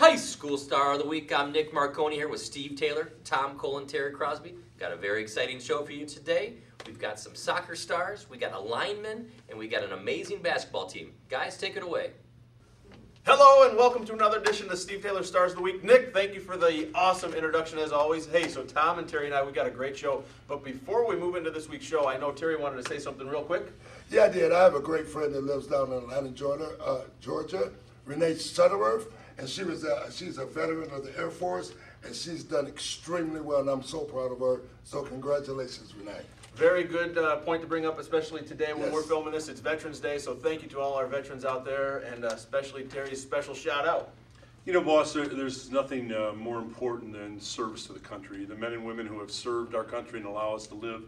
High School Star of the Week. I'm Nick Marconi here with Steve Taylor, Tom Cole, Terry Crosby. Got a very exciting show for you today. We've got some soccer stars, we got a lineman, and we got an amazing basketball team. Guys, take it away. Hello and welcome to another edition of Steve Taylor Stars of the Week. Nick, thank you for the awesome introduction as always. Hey, so Tom and Terry and I, we got a great show. But before we move into this week's show, I know Terry wanted to say something real quick. Yeah, I did. I have a great friend that lives down in Atlanta, Georgia, Renee Sutterworth, and she's a veteran of the Air Force, and she's done extremely well, and I'm so proud of her. So congratulations, Renee. Very good point to bring up, especially today when Yes. we're filming this. It's Veterans Day, so thank you to all our veterans out there, and especially Terry's special shout out. You know, boss, there's nothing more important than service to the country. The men and women who have served our country and allow us to live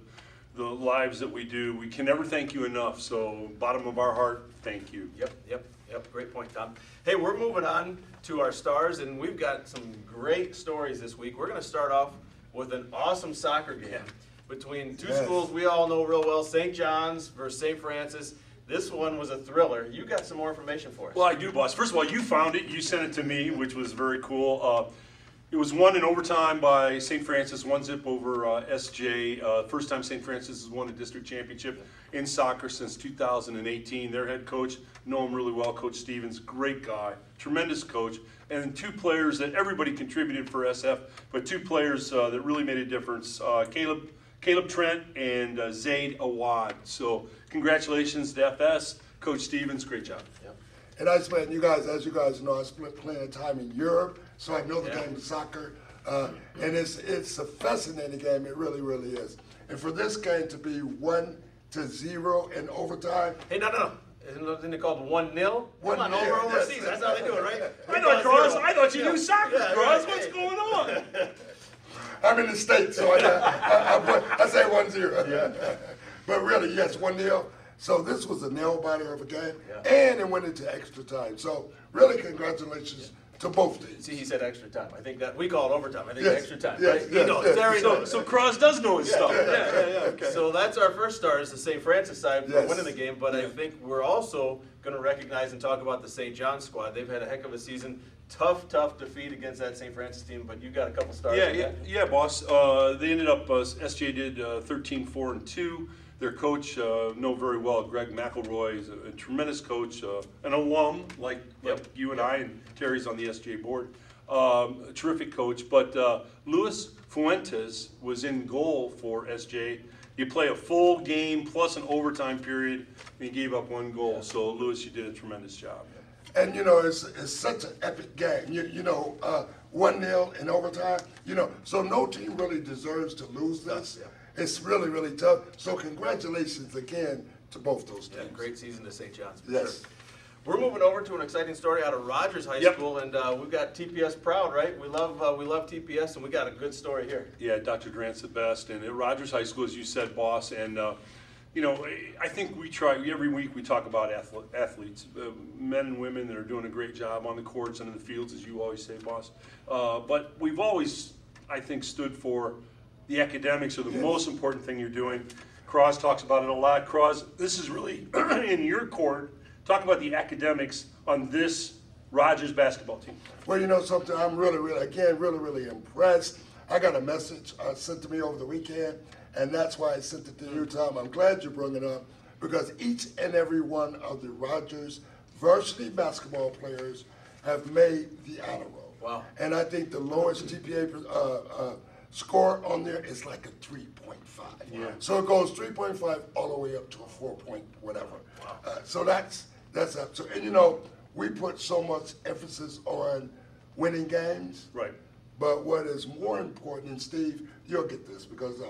the lives that we do, we can never thank you enough. So, bottom of our heart, thank you. Yep. Great point, Tom. Hey, we're moving on to our stars, and we've got some great stories this week. We're going to start off with an awesome soccer game between two schools we all know real well, St. John's versus St. Francis. This one was a thriller. You got some more information for us. Well, I do, boss. First of all, you found it. You sent it to me, which was very cool. It was won in overtime by St. Francis, 1-0 over SJ. First time St. Francis has won a district championship in soccer since 2018. Their head coach, know him really well, Coach Stevens, great guy, tremendous coach. And two players that everybody contributed for SF, but two players that really made a difference, Caleb Trent and Zaid Awad. So congratulations to FS, Coach Stevens, great job. Yep. And I spent, as you guys know, I spent plenty of time in Europe, so I know the game of soccer. And it's a fascinating game, it really, really is. And for this game to be 1-0 in overtime. Hey, no. Isn't it called 1-0? Come on, 1-0, overseas. yes. That's how they do it, right? I thought you knew soccer, Cross. What's going on? I'm in the States, so I say 1-0. Yeah. But really, yes, 1-0. So this was a nail-biter of a game, and it went into extra time. So really, congratulations to both teams. See, he said extra time. I think that we call it overtime. I think Yes. extra time, Yes, right? yes, He knows. yes. Terry knows. So Cross does know his stuff. Okay. So that's our first star is the St. Francis side for Yes. winning the game, but I think we're also going to recognize and talk about the St. John's squad. They've had a heck of a season. Tough defeat against that St. Francis team, but you got a couple stars. Yeah, boss. They ended up, SJ did 13-4-2. Their coach, know very well, Greg McElroy, is a tremendous coach, an alum like you and I, and Terry's on the SJ board. A terrific coach, but Luis Fuentes was in goal for SJ. You play a full game plus an overtime period, and he gave up one goal. So, Luis, you did a tremendous job. And, it's such an epic game. 1-0 in overtime. So no team really deserves to lose this. It's really, really tough. So congratulations again to both those teams. Yeah, great season to St. John's. For Yes. Sure. We're moving over to an exciting story out of Rogers High School, and we've got TPS proud, right? We love TPS, and we got a good story here. Yeah, Dr. Durant's the best. And at Rogers High School, as you said, boss, and I think we try, every week we talk about athletes, men and women that are doing a great job on the courts and in the fields, as you always say, boss. But we've always, I think, stood for the academics are the most important thing you're doing. Cross talks about it a lot. Cross, this is really in your court. Talk about the academics on this Rogers basketball team. Well, something, I'm really impressed. I got a message sent to me over the weekend, and that's why I sent it to you, Tom. I'm glad you brought it up, because each and every one of the Rogers varsity basketball players have made the honor roll. Wow. And I think the lowest GPA score on there is like a 3.5. Yeah. So it goes 3.5 all the way up to a 4 point whatever. Wow. So that's up. So, and we put so much emphasis on winning games. Right. But what is more important, and Steve, you'll get this because,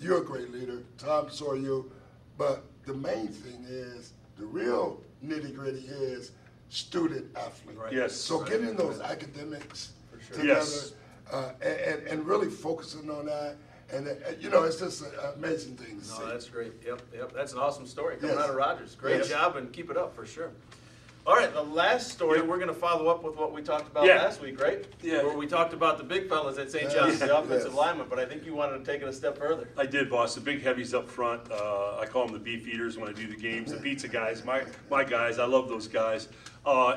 you're a great leader. Tom saw you. But the main thing is, the real nitty-gritty is student athlete. Right. Yes. So getting those academics sure. together Yes. and really focusing on that. And, it's just an amazing thing to see. No, that's great. Yep. That's an awesome story coming Yes. out of Rogers. Great Yes. job, and keep it up for sure. All right, the last story, we're going to follow up with what we talked about Yeah. last week, right? Yeah. Where we talked about the big fellas at St. John's, the offensive linemen, but I think you wanted to take it a step further. I did, boss. The big heavies up front. I call them the beef eaters when I do the games. The pizza guys, my guys. I love those guys.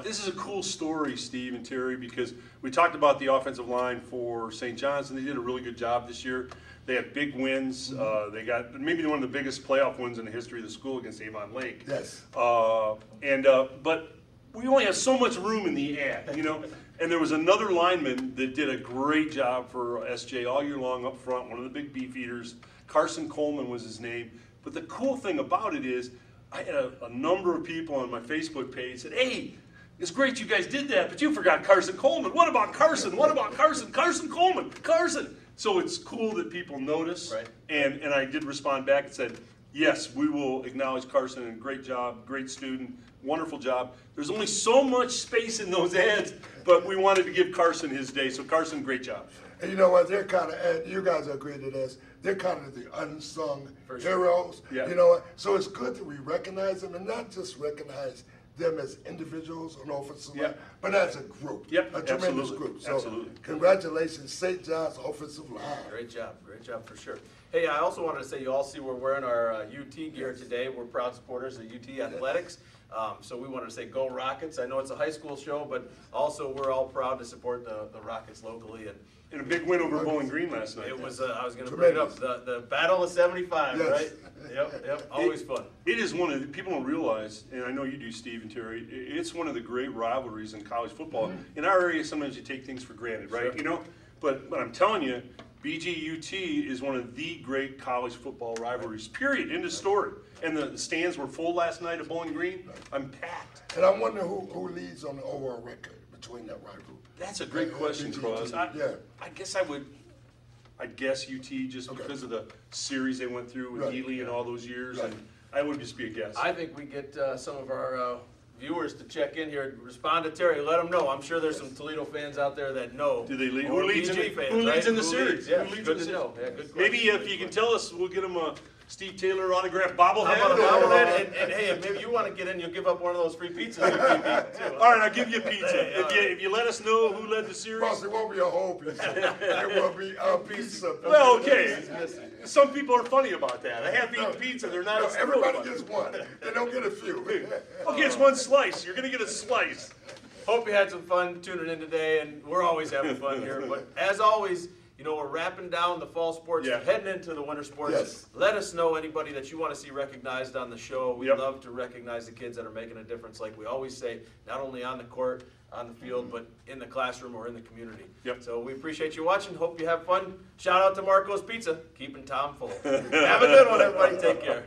This is a cool story, Steve and Terry, because we talked about the offensive line for St. John's, and they did a really good job this year. They had big wins. They got maybe one of the biggest playoff wins in the history of the school against Avon Lake. Yes. But we only have so much room in the ad, you know. And there was another lineman that did a great job for SJ all year long up front, one of the big beef eaters. Carson Coleman was his name. But the cool thing about it is I had a number of people on my Facebook page said, hey, it's great you guys did that, but you forgot Carson Coleman. What about Carson? What about Carson? Carson Coleman, Carson. So it's cool that people notice. Right. And I did respond back and said, yes, we will acknowledge Carson, and great job, great student, wonderful job. There's only so much space in those ads, but we wanted to give Carson his day. So Carson, great job. And you know what? They're kind of, you guys agree to this, they're kind of the unsung heroes. Yeah. You know what? So it's good that we recognize them and not just recognize them as individuals on offensive line, but as a group. Yep, a tremendous absolutely. group. So Absolutely. congratulations, St. John's offensive line. Great job for sure. Hey, I also wanted to say you all see we're wearing our UT gear today. We're proud supporters of UT Athletics. So we wanted to say go Rockets. I know it's a high school show, but also we're all proud to support the Rockets locally. And a big win over Bowling Green last night. It was, I was going to bring it up, the Battle of 75, Yes. right? Yep, always fun. It is one of the, people don't realize, and I know you do, Steve and Terry, it's one of the great rivalries in college football. In our area, sometimes you take things for granted, right? Sure. You know, but I'm telling you, BGUT is one of the great college football rivalries, period, end of story. And the stands were full last night at Bowling Green. I'm packed. And I wonder who leads on the overall record between that rivalry. That's a great question, BGUT. Cross. Yeah. I'd guess UT just because of the series they went through with Right. Healy and all those years, Right. and I would just be a guess. I think we get some of our viewers to check in here, respond to Terry, let them know. I'm sure there's some Toledo fans out there that know. Do they lead? Or Who leads in BG the, fans, who leads right? in the Who series? leads? Yeah, Who leads good in the to know. series? Yeah, good Maybe question. if you can tell us, we'll get him a Steve Taylor autographed bobblehead. How about a or- bobblehead? And hey, if maybe you want to get in, you'll give up one of those free pizzas. You can eat too. All right, I'll give you a pizza. Hey, all right. If you let us know who led the series. Boss, it won't be a whole pizza. It will be a pizza. Well, okay. Some people are funny about that. I have eaten pizza. They're not. No, as thrilled everybody about it. gets one. They don't get a few. Okay, it's one slice. You're gonna get a slice. Hope you had some fun tuning in today, and we're always having fun here. But as always, you know, we're wrapping down the fall sports, Yeah. heading into the winter sports. Yes. Let us know anybody that you want to see recognized on the show. We Yep. love to recognize the kids that are making a difference, like we always say, not only on the court, on the field, but in the classroom or in the community. Yep. So we appreciate you watching. Hope you have fun. Shout out to Marco's Pizza, keeping Tom full. Have a good one, everybody. Take care.